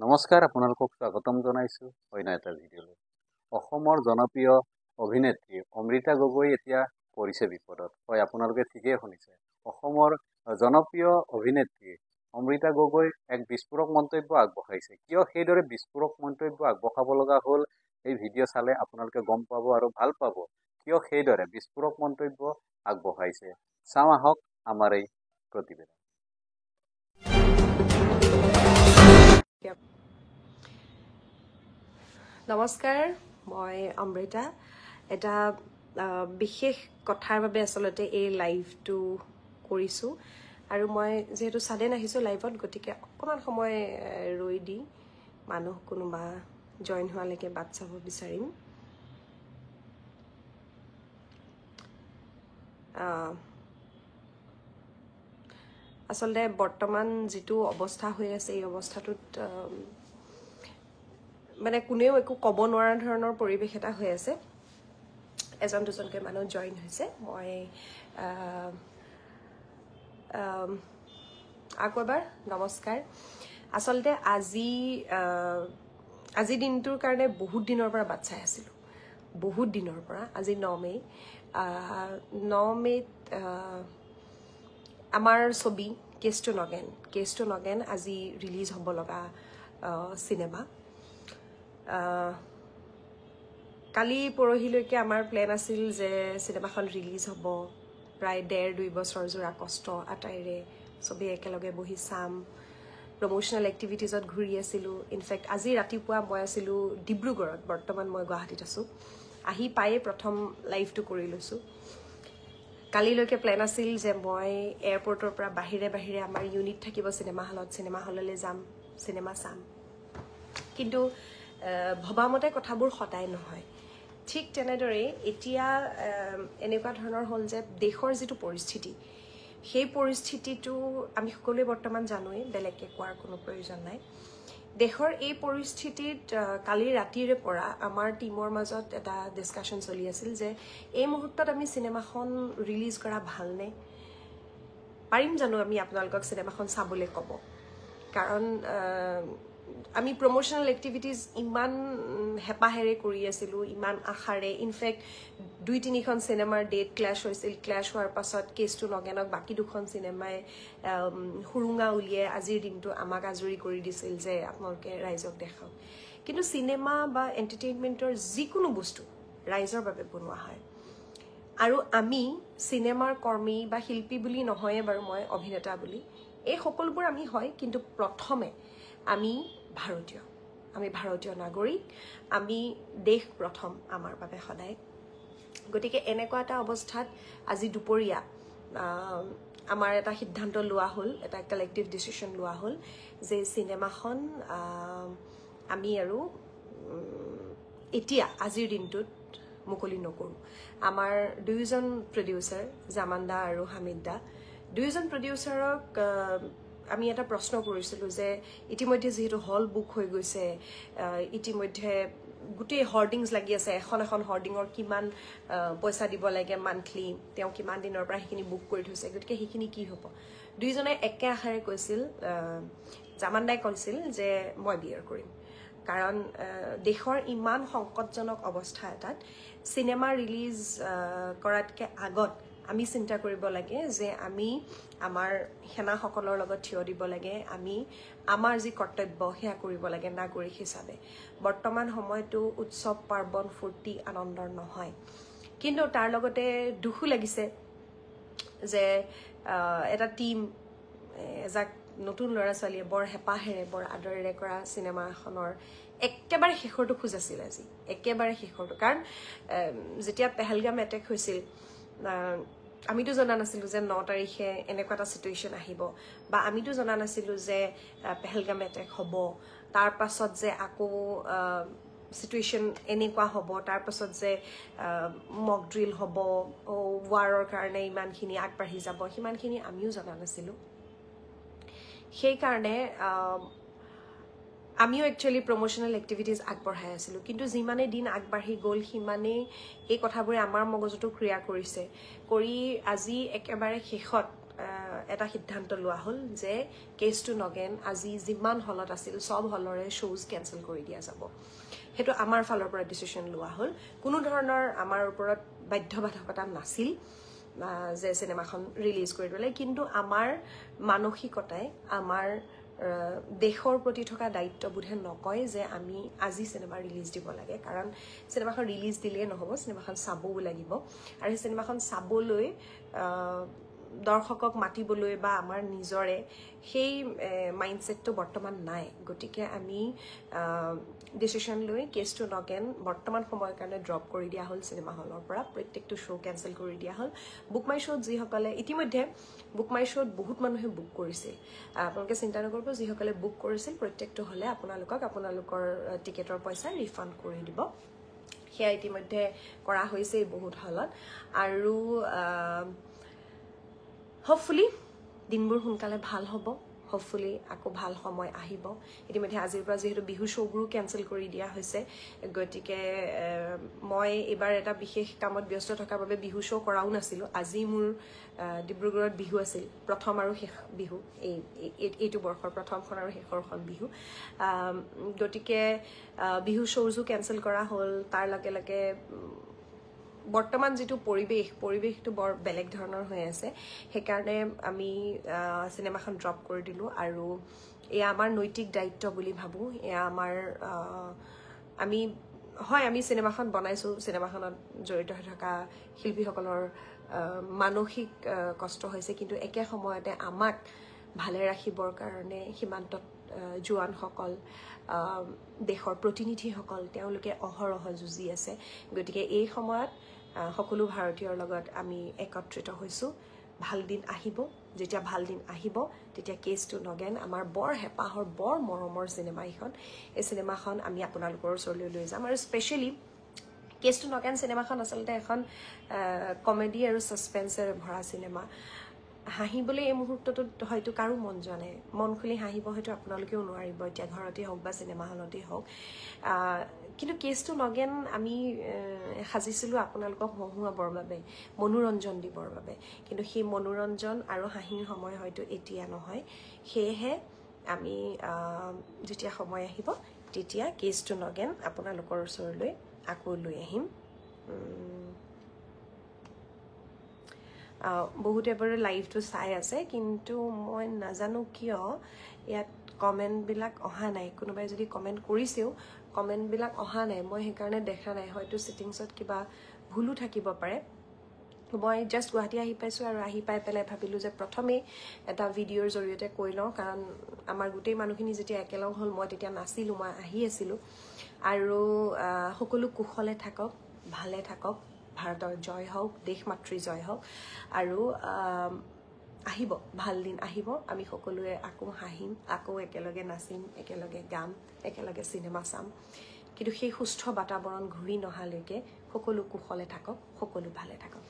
নমস্কাৰ, আপোনালোকক স্বাগতম জনাইছো অন্য এটা ভিডিঅ'লৈ। অসমৰ জনপ্ৰিয় অভিনেত্ৰী অমৃতা গগৈ এতিয়া পৰিছে বিপদত। হয়, আপোনালোকে ঠিকেই শুনিছে। অসমৰ জনপ্ৰিয় অভিনেত্ৰী অমৃতা গগৈ এক বিস্ফোৰক মন্তব্য আগবঢ়াইছে। কিয় সেইদৰে বিস্ফোৰক মন্তব্য আগবঢ়াব লগা হ'ল, এই ভিডিঅ' চালে আপোনালোকে গম পাব আৰু ভাল পাব। কিয় সেইদৰে বিস্ফোৰক মন্তব্য আগবঢ়াইছে, চাওঁ আহক আমাৰ এই প্ৰতিবেদন। নমস্কাৰ, মই অমৃতা। এটা বিশেষ কথাৰ বাবে আচলতে এই লাইভটো কৰিছোঁ আৰু মই যিহেতু ছাডেন আহিছোঁ লাইভত, গতিকে অকণমান সময় ৰৈ দি মানুহ কোনোবা জইন হোৱালৈকে বাট চাব বিচাৰিম। আচলতে বৰ্তমান যিটো অৱস্থা হৈ আছে, এই অৱস্থাটোত মানে কোনেও একো ক'ব নোৱাৰা ধৰণৰ পৰিৱেশ এটা হৈ আছে। এজন দুজনকৈ মানুহ জইন হৈছে। মই আকৌ এবাৰ নমস্কাৰ। আচলতে আজি দিনটোৰ কাৰণে বহুত দিনৰ পৰা বাট চাই আছিলোঁ, বহুত দিনৰ পৰা। আজি 9 মে'। 9 মে'ত আমাৰ ছবি কেছ টু নগেন আজি ৰিলিজ হ'ব লগা চিনেমা। কালি পৰহিলৈকে আমাৰ প্লেন আছিল যে চিনেমাখন ৰিলিজ হ'ব, প্ৰায় 1.5-2 বছৰ জোৰা কষ্ট আটাইৰে চবেই একেলগে বহি চাম। প্ৰমোশ্যনেল এক্টিভিটিজত ঘূৰি আছিলোঁ। ইনফেক্ট আজি ৰাতিপুৱা মই আছিলোঁ ডিব্ৰুগড়ত, বৰ্তমান মই গুৱাহাটীত আছোঁ। আহি পায়ে প্ৰথম লাইভটো কৰি লৈছোঁ। কালিলৈকে প্লেন আছিল যে মই এয়াৰপৰ্টৰ পৰা বাহিৰে বাহিৰে আমাৰ ইউনিট থাকিব চিনেমা হললৈ যাম, চিনেমা চাম। কিন্তু ভবামতে কথাবোৰ সদায় নহয়। ঠিক তেনেদৰে এতিয়া এনেকুৱা ধৰণৰ হ'ল যে দেশৰ যিটো পৰিস্থিতি, সেই পৰিস্থিতিটো আমি সকলোৱে বৰ্তমান জানোৱেই, বেলেগকৈ কোৱাৰ কোনো প্ৰয়োজন নাই। দেশৰ এই পৰিস্থিতিত কালি ৰাতিৰে পৰা আমাৰ টীমৰ মাজত এটা ডিছকাশ্যন চলি আছিল যে এই মুহূৰ্তত আমি চিনেমাখন ৰিলিজ কৰা ভালনে? পাৰিম জানো আমি আপোনালোকক চিনেমাখন চাবলৈ ক'ব? কাৰণ আমি প্ৰমোশ্যনেল এক্টিভিটিজ ইমান হেঁপাহেৰে কৰি আছিলোঁ, ইমান আশাৰে। ইনফেক্ট 2-3খন চিনেমাৰ ডেট ক্লেছ হৈছিল। ক্লেছ হোৱাৰ পাছত কেছ টু নগেনক বাকী 2খন চিনেমাই সুৰুঙা উলিয়াই আজিৰ দিনটো আমাক আজৰি কৰি দিছিল যে আপোনালোকে ৰাইজক দেখাওক। কিন্তু চিনেমা বা এণ্টাৰটেইনমেণ্টৰ যিকোনো বস্তু ৰাইজৰ বাবে বনোৱা হয়। আৰু আমি চিনেমাৰ কৰ্মী বা শিল্পী বুলি নহয়ে বাৰু, মই অভিনেতা বুলি, এই সকলোবোৰ আমি হয়। কিন্তু প্ৰথমে আমি ভাৰতীয় নাগৰিক, আমি দেশ প্ৰথম আমাৰ বাবে সদায়। গতিকে এনেকুৱা এটা অৱস্থাত আজি দুপৰীয়া আমাৰ এটা সিদ্ধান্ত লোৱা হ'ল, এটা কালেক্টিভ ডিচিশ্যন লোৱা হ'ল যে চিনেমাখন আমি আৰু এতিয়া আজিৰ দিনটোত মুকলি নকৰোঁ। আমাৰ 2জন প্ৰডিউচাৰ, জামান দা আৰু হামিদ দা, 2জন প্ৰডিউচাৰক আমি এটা প্ৰশ্ন কৰিছিলোঁ যে ইতিমধ্যে যিহেতু হল বুক হৈ গৈছে, ইতিমধ্যে গোটেই হৰ্ডিংছ লাগি আছে, এখন হৰ্ডিঙৰ কিমান পইচা দিব লাগে মান্থলি, তেওঁ কিমান দিনৰ পৰা সেইখিনি বুক কৰি থৈছে, গতিকে সেইখিনি কি হ'ব? 2জনে একে আশাৰে কৈছিল, জামান দাই কৈছিল যে মই বিয়াৰ কৰিম। কাৰণ দেশৰ ইমান সংকটজনক অৱস্থা এটাত চিনেমা ৰিলিজ কৰাতকৈ আগত আমি চিন্তা কৰিব লাগে যে আমি আমাৰ সেনাসকলৰ লগত থিয় দিব লাগে, আমি আমাৰ যি কৰ্তব্য সেয়া কৰিব লাগে নাগৰিক হিচাপে। বৰ্তমান সময়তো উৎসৱ পাৰ্বণ ফূৰ্তি আনন্দৰ নহয়। কিন্তু তাৰ লগতে দুখো লাগিছে যে এটা টীম, এজাক নতুন ল'ৰা ছোৱালীয়ে বৰ হেঁপাহেৰে বৰ আদৰেৰে কৰা চিনেমা এখনৰ একেবাৰে শেষৰটো খোজ আছিল আজি, একেবাৰে শেষৰটো। কাৰণ যেতিয়া পেহেলগাম এটেক হৈছিল, আমিতো জনা নাছিলোঁ যে 9 তাৰিখে এনেকুৱা এটা চিটুৱেশ্যন আহিব, বা আমিতো জনা নাছিলোঁ যে পেহেলগাম এটেক হ'ব, তাৰ পাছত যে আকৌ চিটুৱেশ্যন এনেকুৱা হ'ব, তাৰ পাছত যে মক ড্ৰিল হ'ব, ৱাৰৰ কাৰণে ইমানখিনি আগবাঢ়ি যাব, সিমানখিনি আমিও জনা নাছিলোঁ। সেইকাৰণে আমিও একচুৱেলি প্ৰমোশ্যনেল এক্টিভিটিজ আগবঢ়াই আছিলোঁ। কিন্তু যিমানেই দিন আগবাঢ়ি গ'ল, সিমানেই এই কথাবোৰে আমাৰ মগজুটো ক্ৰিয়া কৰিছে। কৰি আজি একেবাৰে শেষত এটা সিদ্ধান্ত লোৱা হ'ল যে কেছ টু নগেন আজি যিমান হলত আছিল সব হলৰে শ্ব'জ কেঞ্চেল কৰি দিয়া যাব সেইটো আমাৰ ফালৰ পৰা ডিচিশ্যন লোৱা হ'ল কোনো ধৰণৰ আমাৰ ওপৰত বাধ্যবাধকতা নাছিল যে চিনেমাখন ৰিলিজ কৰি দিলে কিন্তু আমাৰ মানসিকতাই আমাৰ দেশৰ প্ৰতি থকা দায়িত্ববোধে নকয় যে আমি আজি চিনেমা ৰিলিজ দিব লাগে কাৰণ চিনেমাখন ৰিলিজ দিলেই নহ'ব চিনেমাখন চাবও লাগিব আৰু সেই চিনেমাখন চাবলৈ দৰ্শকক মাতিবলৈ বা আমাৰ নিজৰে সেই মাইণ্ডছেটটো বৰ্তমান নাই গতিকে আমি ডিচিশ্যন লৈ কেছ টু নগেন বৰ্তমান সময়ৰ কাৰণে ড্ৰপ কৰি দিয়া হ'ল চিনেমা হলৰ পৰা প্ৰত্যেকটো শ্ব' কেঞ্চেল কৰি দিয়া হ'ল বুক মাই শ্ব'ত যিসকলে ইতিমধ্যে বুক মাই শ্ব'ত বহুত মানুহে বুক কৰিছিল আপোনালোকে চিন্তা নকৰিব যিসকলে বুক কৰিছিল প্ৰত্যেকটো হ'লে আপোনালোকৰ টিকেটৰ পইচা ৰিফাণ্ড কৰি দিব সেয়া ইতিমধ্যে কৰা হৈছে বহুত হলত আৰু হপফুলি দিনবোৰ সোনকালে ভাল হ'ব হপফুলি আকৌ ভাল সময় আহিব ইতিমধ্যে আজিৰ পৰা যিহেতু বিহু শ্ব'বোৰো কেঞ্চেল কৰি দিয়া হৈছে গতিকে মই এইবাৰ এটা বিশেষ কামত ব্যস্ত থকাৰ বাবে বিহু শ্ব' কৰাও নাছিলোঁ আজি মোৰ ডিব্ৰুগড়ত বিহু আছিল প্ৰথম আৰু শেষ বিহু এইটো বৰ্ষৰ প্ৰথমখন আৰু শেষৰখন বিহু গতিকে বিহু শ্ব'জো কেঞ্চেল কৰা হ'ল তাৰ লগে লগে বৰ্তমান যিটো পৰিৱেশটো বৰ বেলেগ ধৰণৰ হৈ আছে সেইকাৰণে আমি চিনেমাখন ড্ৰপ কৰি দিলোঁ আৰু এয়া আমাৰ নৈতিক দায়িত্ব বুলি ভাবোঁ এয়া আমাৰ আমি চিনেমাখন বনাইছোঁ চিনেমাখনত জড়িত হৈ থকা শিল্পীসকলৰ মানসিক কষ্ট হৈছে কিন্তু একে সময়তে আমাক ভালে ৰাখিবৰ কাৰণে সীমান্তত জোৱানসকল দেশৰ প্ৰতিনিধিসকল তেওঁলোকে অহৰহ যুঁজি আছে গতিকে এই সময়ত সকলো ভাৰতীয়ৰ লগত আমি একত্ৰিত হৈছোঁ ভাল দিন আহিব যেতিয়া ভাল দিন আহিব তেতিয়া কেছ টু নগেন আমাৰ বৰ হেঁপাহৰ বৰ মৰমৰ চিনেমা এই চিনেমাখন আমি আপোনালোকৰ ওচৰলৈ লৈ যাম আৰু স্পেচিয়েলি কেছ টু নগেন চিনেমাখন আচলতে এখন কমেডি আৰু ছাছপেন্সেৰে ভৰা চিনেমা হাঁহিবলৈ এই মুহূৰ্তটোত হয়তো কাৰো মন যোৱা নাই মন খুলি হাঁহিব হয়তো আপোনালোকেও নোৱাৰিব এতিয়া ঘৰতেই হওক বা চিনেমা হলতেই হওক কিন্তু কেছ টু নগেন আমি সাজিছিলোঁ আপোনালোকক হহুৱাবৰ বাবে মনোৰঞ্জন দিবৰ বাবে কিন্তু সেই মনোৰঞ্জন আৰু হাঁহিৰ সময় হয়তো এতিয়া নহয় সেয়েহে আমি যেতিয়া সময় আহিব তেতিয়া কেছ টু নগেন আপোনালোকৰ ওচৰলৈ আকৌ লৈ আহিম বহুতে বাৰু লাইভটো চাই আছে কিন্তু মই নাজানো কিয় ইয়াত কমেণ্টবিলাক অহা নাই কোনোবাই যদি কমেণ্ট কৰিছেও কমেণ্টবিলাক অহা নাই মই সেইকাৰণে দেখা নাই হয়তো ছেটিংছত কিবা ভুলো থাকিব পাৰে মই জাষ্ট গুৱাহাটী আহি পাইছোঁ আৰু আহি পাই পেলাই ভাবিলোঁ যে প্ৰথমেই এটা ভিডিঅ'ৰ জৰিয়তে কৈ লওঁ কাৰণ আমাৰ গোটেই মানুহখিনি যেতিয়া একেলগ হ'ল মই তেতিয়া নাছিলোঁ মই আহি আছিলোঁ আৰু সকলো কুশলে থাকক ভালে থাকক ভাৰতৰ জয় হওক দেশ মাতৃ জয় হওক আৰু আহিব ভাল দিন আহিব আমি সকলোৱে আকৌ হাঁহিম আকৌ একেলগে নাচিম একেলগে গাম একেলগে চিনেমা চাম কিন্তু সেই সুস্থ বাতাবৰণ ঘূৰি নহালৈকে সকলো কুশলে থাকক সকলো ভালে থাকক